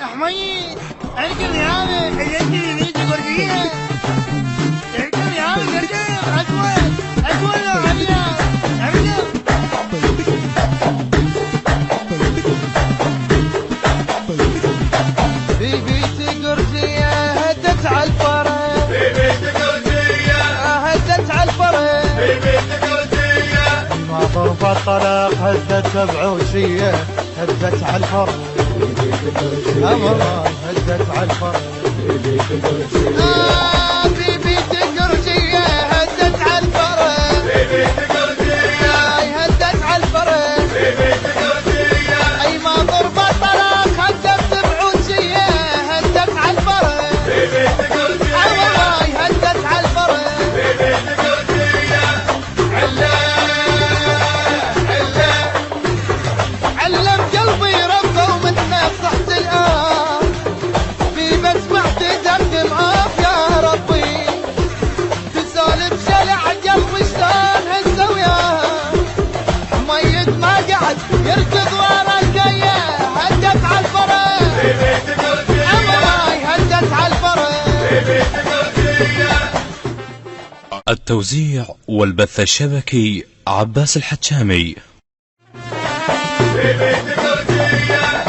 حميد اركب يا عم اللي انت جورجيه اركب يا عم اركب اسود يا عمية اركب في بيت جورجيه هدت على الفرح في بيت جورجيه هدت على الفرح في بيت جورجيه ما ضرب الطلاق هدت بعوشيه هدت على الفرح والله هدت على الفرح في بيت جورجيه هدت على الفرح في بيت جورجيه هدت على الفرح في بيت جورجيه اي ما ضرب الطلاق هدت بعوشيه هدت على الفرح في بيت جورجيه والله هدت على الفرح في بيت جورجيه علم قلبي ربه ومنه صحت الآن في بسمع تدمدم يا ربي تسولف شلع قلبي شلون هزه وياها ميت ما قعد يركض ورا الجيه هدت على الفرح في بيت جورجيه هدت على الفرح في بيت جورجيه. التوزيع والبث الشبكي عباس الحجامي. في بيت جورجيه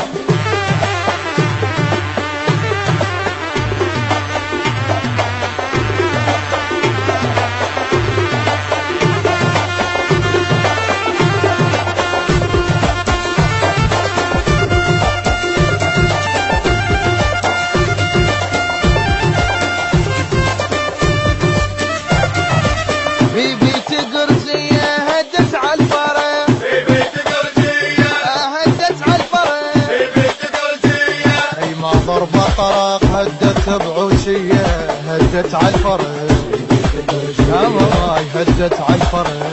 في بيت جورجيه هدت على الفرح في بيت جورجيه هدت على الفرح في بيت جورجيه اي ما ضرب طرق هدت بعوشيه هدت على الفرح يا والله هدت على الفرح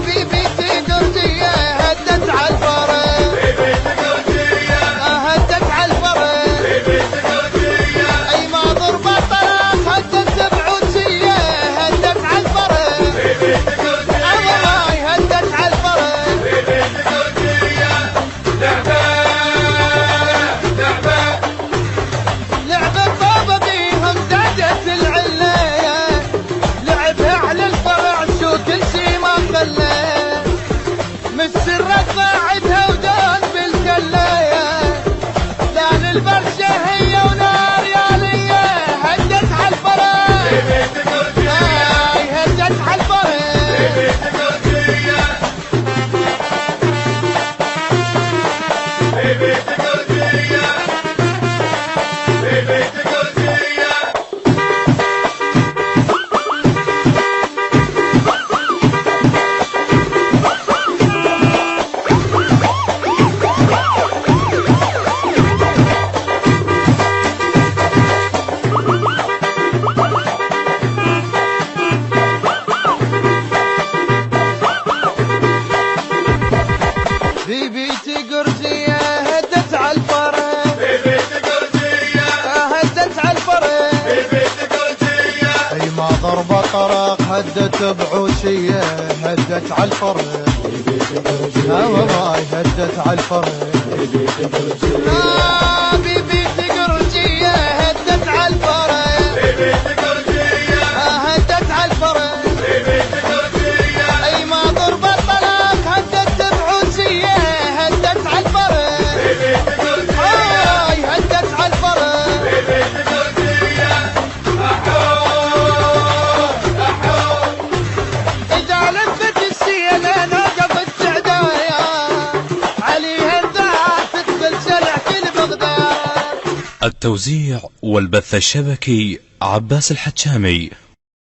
في بيت جورجيه هدت على الفرح في بيت جورجيه هدت على الفرح في بيت جورجيه اي ما ضرب طرق هدت بعوشيه هدت على الفرح في بيت جورجيه والله هدت على الفرح في بيت جورجيه لعبة بابا بيهم زادت العلة لعبها على الفرع شو كل شي ما خلى مسرت قاعدها ودان بالكلة لان البرشة هي ونار يالية هدت على الفرع في بيت جورجيه هدت على الفرع في بيت جورجيه في بيت جورجيه في بيت جورجيه في بيت جورجية هدت على الفرح في بيت جورجيه هدت على الفرح في بيت جورجيه اي ما ضرب طرق هدت بعوشية هدت على الفرح والله هدت على الفرح في بيت جورجية هدت على الفرح في بيت جورجيه هدت على الفرح في بيت جورجيه اي ما ضرب الطلاق هدت بعوشية هدت على الفرح في بيت جورجيه هدت على الفرح في بيت جورجيه إذا لفت السيلة نوقف السعدايا عليها الذهب تدخل شلع كل بغداد. التوزيع والبث الشبكي عباس الحجامي.